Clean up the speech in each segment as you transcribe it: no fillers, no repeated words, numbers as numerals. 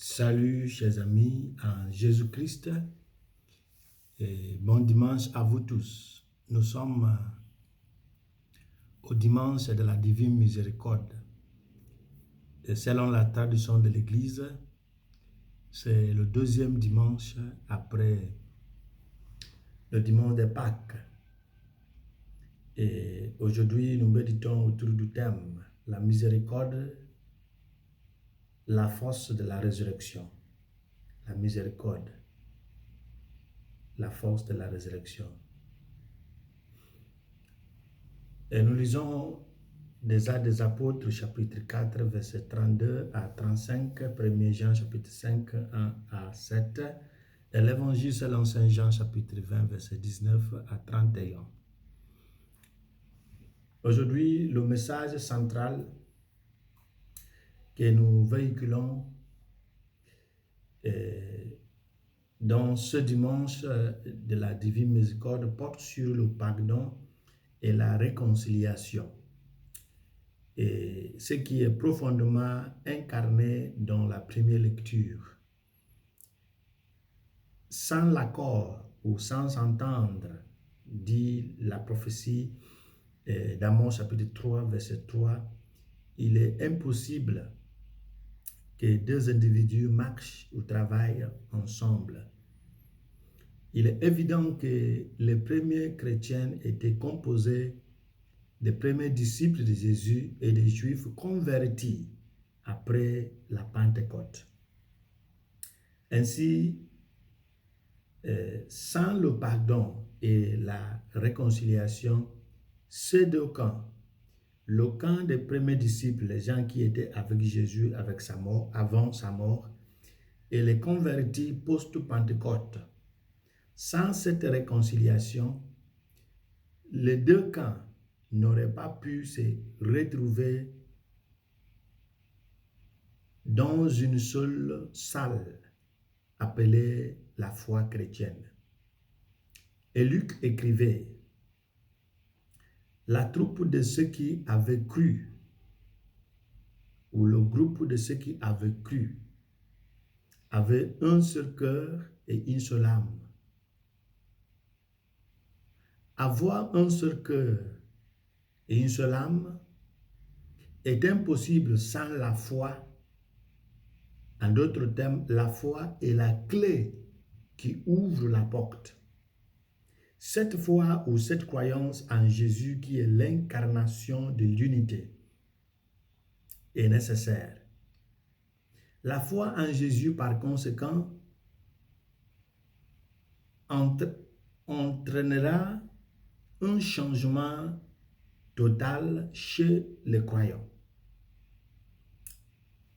Salut chers amis en Jésus-Christ et bon dimanche à vous tous. Nous sommes au dimanche de la Divine Miséricorde. Et selon la tradition de l'Église, c'est le deuxième dimanche après le dimanche de Pâques. Et aujourd'hui, nous méditons autour du thème la miséricorde, la force de la résurrection. La miséricorde, la force de la résurrection. Et nous lisons des Actes des Apôtres, chapitre 4, verset 32 à 35, 1 Jean, chapitre 5, 1 à 7, et l'Évangile selon Saint Jean, chapitre 20, verset 19 à 31. Aujourd'hui, le message central que nous véhiculons dans ce dimanche de la Divine Miséricorde porte sur le pardon et la réconciliation. Et ce qui est profondément incarné dans la première lecture. Sans l'accord ou sans entendre, dit la prophétie d'Amos chapitre 3, verset 3, il est impossible que deux individus marchent ou travaillent ensemble. Il est évident que les premiers chrétiens étaient composés des premiers disciples de Jésus et des Juifs convertis après la Pentecôte. Ainsi, sans le pardon et la réconciliation, ces deux camps, le camp des premiers disciples, les gens qui étaient avec Jésus avec sa mort, avant sa mort, et les convertis post-Pentecôte, sans cette réconciliation, les deux camps n'auraient pas pu se retrouver dans une seule salle appelée la foi chrétienne. Et Luc écrivait, la troupe de ceux qui avaient cru, ou le groupe de ceux qui avaient cru, avait un seul cœur et une seule âme. Avoir un seul cœur et une seule âme est impossible sans la foi. En d'autres termes, la foi est la clé qui ouvre la porte. Cette foi ou cette croyance en Jésus qui est l'incarnation de l'unité est nécessaire. La foi en Jésus, par conséquent, entraînera un changement total chez les croyants.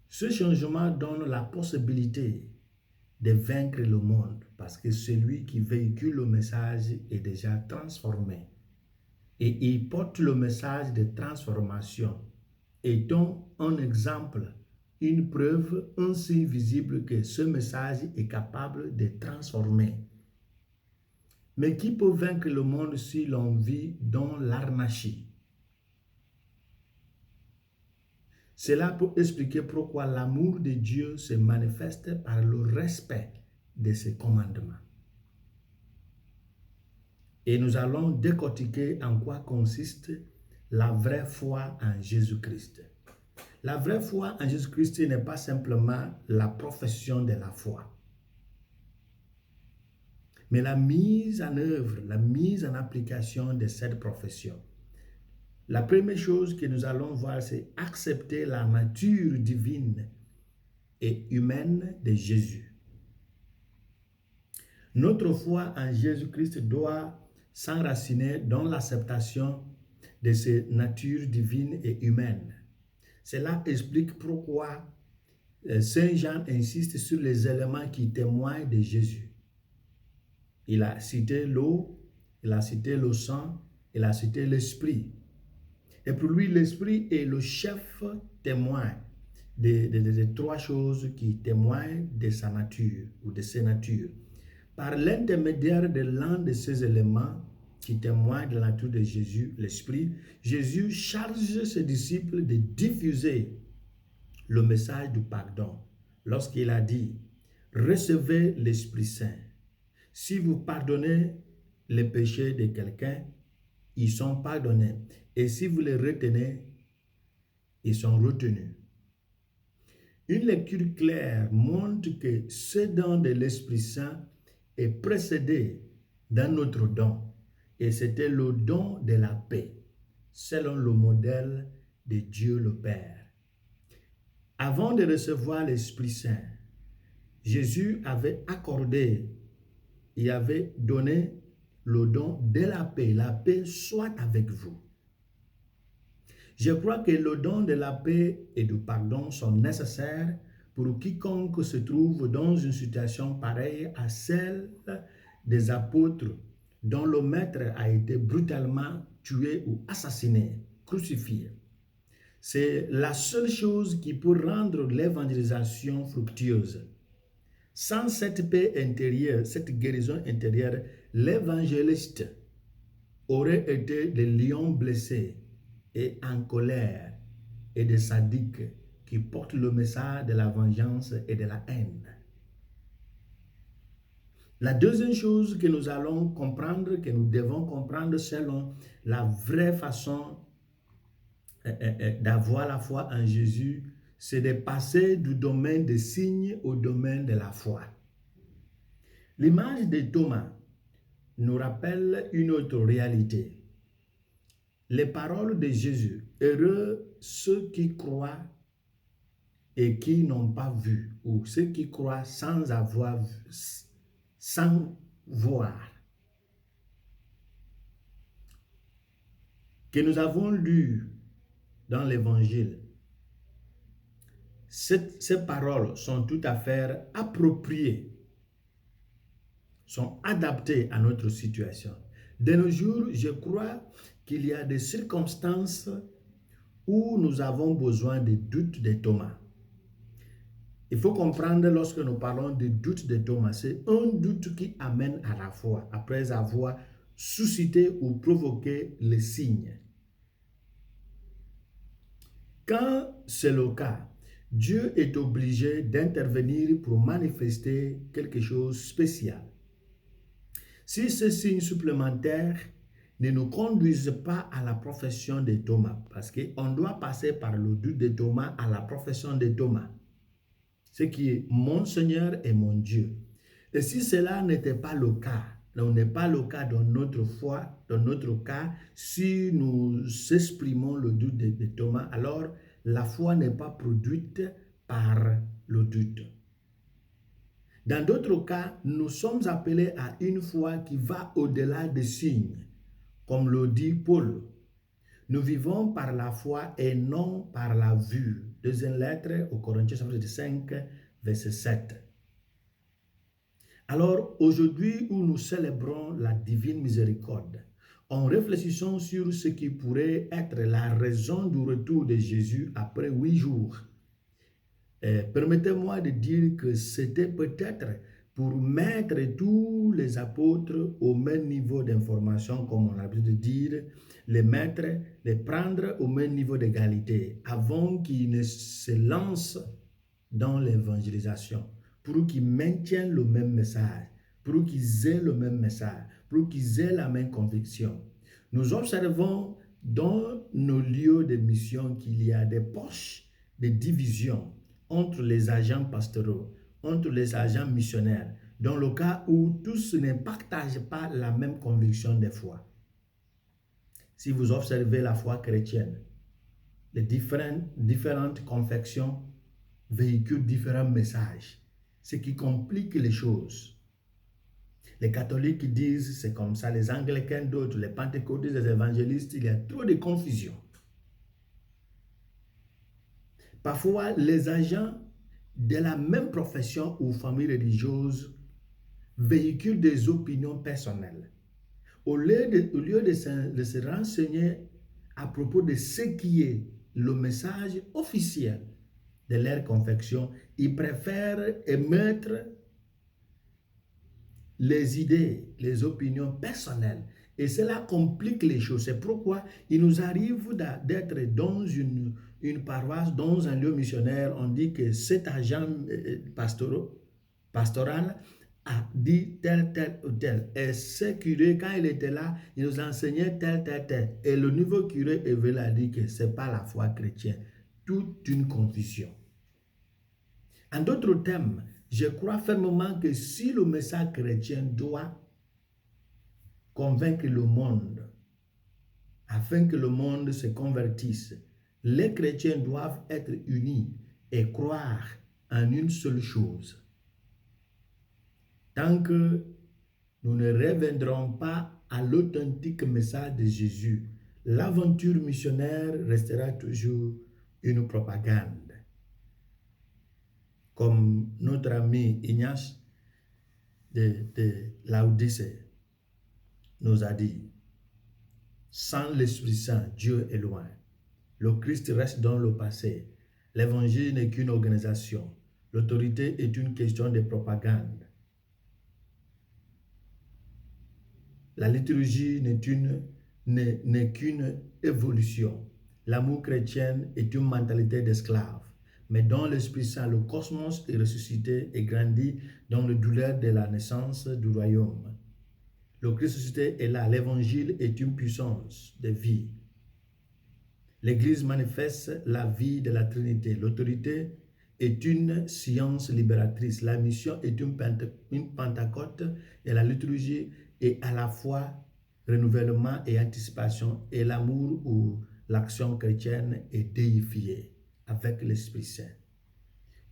Ce changement donne la possibilité de vaincre le monde parce que celui qui véhicule le message est déjà transformé et il porte le message de transformation étant un exemple, une preuve, un signe visible que ce message est capable de transformer. Mais qui peut vaincre le monde si l'on vit dans l'anarchie? Cela peut expliquer pourquoi l'amour de Dieu se manifeste par le respect de ses commandements. Et nous allons décortiquer en quoi consiste la vraie foi en Jésus-Christ. La vraie foi en Jésus-Christ n'est pas simplement la profession de la foi, mais la mise en œuvre, la mise en application de cette profession. La première chose que nous allons voir, c'est accepter la nature divine et humaine de Jésus. Notre foi en Jésus-Christ doit s'enraciner dans l'acceptation de ces natures divines et humaines. Cela explique pourquoi Saint Jean insiste sur les éléments qui témoignent de Jésus. Il a cité l'eau, il a cité le sang, il a cité l'esprit. Et pour lui, l'esprit est le chef témoin des trois choses qui témoignent de sa nature ou de ses natures. Par l'intermédiaire de l'un de ces éléments qui témoignent de la nature de Jésus, l'esprit, Jésus charge ses disciples de diffuser le message du pardon, lorsqu'il a dit, recevez l'Esprit Saint. Si vous pardonnez les péchés de quelqu'un, ils sont pardonnés. Et si vous les retenez, ils sont retenus. Une lecture claire montre que ce don de l'Esprit Saint est précédé d'un autre don. Et c'était le don de la paix, selon le modèle de Dieu le Père. Avant de recevoir l'Esprit Saint, Jésus avait accordé, il avait donné le don de la paix. La paix soit avec vous. Je crois que le don de la paix et du pardon sont nécessaires pour quiconque se trouve dans une situation pareille à celle des apôtres dont le maître a été brutalement tué ou assassiné, crucifié. C'est la seule chose qui peut rendre l'évangélisation fructueuse. Sans cette paix intérieure, cette guérison intérieure, l'évangéliste aurait été des lions blessés et en colère et des sadiques qui portent le message de la vengeance et de la haine. La deuxième chose que nous allons comprendre, que nous devons comprendre selon la vraie façon d'avoir la foi en Jésus, c'est de passer du domaine des signes au domaine de la foi. L'image de Thomas nous rappelle une autre réalité. Les paroles de Jésus, heureux ceux qui croient et qui n'ont pas vu, ou ceux qui croient sans avoir vu, sans voir, que nous avons lu dans l'Évangile. Ces paroles sont tout à fait appropriées, sont adaptées à notre situation. De nos jours, je crois qu'il y a des circonstances où nous avons besoin des doutes de Thomas. Il faut comprendre, lorsque nous parlons de doute de Thomas, c'est un doute qui amène à la foi, après avoir suscité ou provoqué les signes. Quand c'est le cas, Dieu est obligé d'intervenir pour manifester quelque chose de spécial. Si ces signes supplémentaires ne nous conduisent pas à la profession de Thomas, parce qu'on doit passer par le doute de Thomas à la profession de Thomas, ce qui est mon Seigneur et mon Dieu. Et si cela n'était pas le cas, donc n'est pas le cas dans notre foi, dans notre cas, si nous exprimons le doute de Thomas, alors la foi n'est pas produite par le doute. Dans d'autres cas, nous sommes appelés à une foi qui va au-delà des signes, comme le dit Paul. Nous vivons par la foi et non par la vue. Deuxième lettre aux Corinthiens chapitre 5, verset 7. Alors, aujourd'hui où nous célébrons la divine miséricorde, en réfléchissant sur ce qui pourrait être la raison du retour de Jésus après 8 jours, permettez-moi de dire que c'était peut-être pour mettre tous les apôtres au même niveau d'information, comme on a l'habitude de dire, les mettre, les prendre au même niveau d'égalité, avant qu'ils ne se lancent dans l'évangélisation, pour qu'ils maintiennent le même message, pour qu'ils aient le même message, pour qu'ils aient la même conviction. Nous observons dans nos lieux de mission qu'il y a des poches de division entre les agents pastoraux, entre les agents missionnaires, dans le cas où tous ne partagent pas la même conviction de foi. Si vous observez la foi chrétienne, les différentes confessions véhiculent différents messages, ce qui complique les choses. Les catholiques disent c'est comme ça, les anglicains d'autres, les pentecôtistes, les évangélistes, il y a trop de confusion. Parfois, les agents de la même profession ou famille religieuse véhiculent des opinions personnelles. Au lieu de se renseigner à propos de ce qui est le message officiel de leur confession, ils préfèrent émettre les idées, les opinions personnelles. Et cela complique les choses. C'est pourquoi il nous arrive d'être dans une une paroisse, dans un lieu missionnaire, on dit que cet agent pastoral a dit tel, tel ou tel. Et ce curé, quand il était là, il nous enseignait tel, tel, tel. Et le nouveau curé est venu a dit que ce n'est pas la foi chrétienne. Toute une confusion. En d'autres termes, je crois fermement que si le message chrétien doit convaincre le monde, afin que le monde se convertisse, les chrétiens doivent être unis et croire en une seule chose. Tant que nous ne reviendrons pas à l'authentique message de Jésus, l'aventure missionnaire restera toujours une propagande. Comme notre ami Ignace de Laodicée nous a dit, sans l'Esprit Saint, Dieu est loin. Le Christ reste dans le passé. L'évangile n'est qu'une organisation. L'autorité est une question de propagande. La liturgie n'est qu'une évolution. L'amour chrétien est une mentalité d'esclave. Mais dans l'Esprit Saint, le cosmos est ressuscité et grandit dans le douleur de la naissance du royaume. Le Christ ressuscité est là. L'évangile est une puissance de vie. L'Église manifeste la vie de la Trinité. L'autorité est une science libératrice. La mission est une Pentecôte et la liturgie est à la fois renouvellement et anticipation. Et l'amour ou l'action chrétienne est déifiée avec l'Esprit Saint.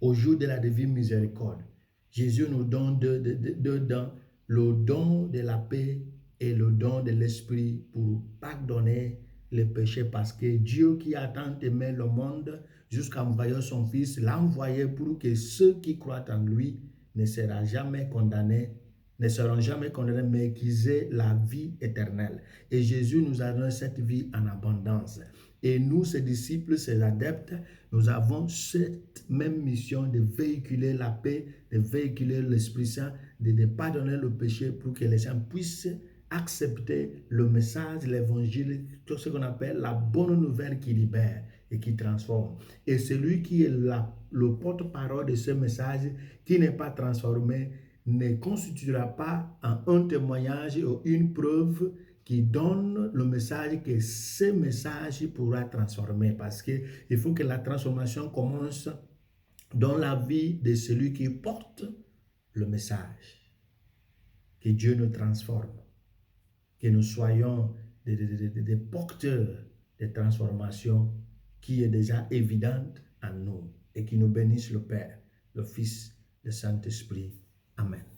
Au jour de la divine miséricorde, Jésus nous donne deux dons, le don de la paix et le don de l'Esprit pour pardonner les péchés, parce que Dieu qui a tant aimé le monde jusqu'à envoyer son Fils, l'a envoyé pour que ceux qui croient en lui ne seront jamais condamnés, mais qu'ils aient la vie éternelle. Et Jésus nous a donné cette vie en abondance. Et nous, ses disciples, ses adeptes, nous avons cette même mission de véhiculer la paix, de véhiculer l'Esprit Saint, de pardonner le péché pour que les gens puissent accepter le message, l'évangile, tout ce qu'on appelle la bonne nouvelle qui libère et qui transforme. Et celui qui est le porte-parole de ce message, qui n'est pas transformé, ne constituera pas un témoignage ou une preuve qui donne le message que ce message pourra transformer. Parce qu'il faut que la transformation commence dans la vie de celui qui porte le message. Que Dieu nous transforme. Que nous soyons des porteurs de transformation qui est déjà évidente en nous. Et qui nous bénisse le Père, le Fils, le Saint-Esprit. Amen.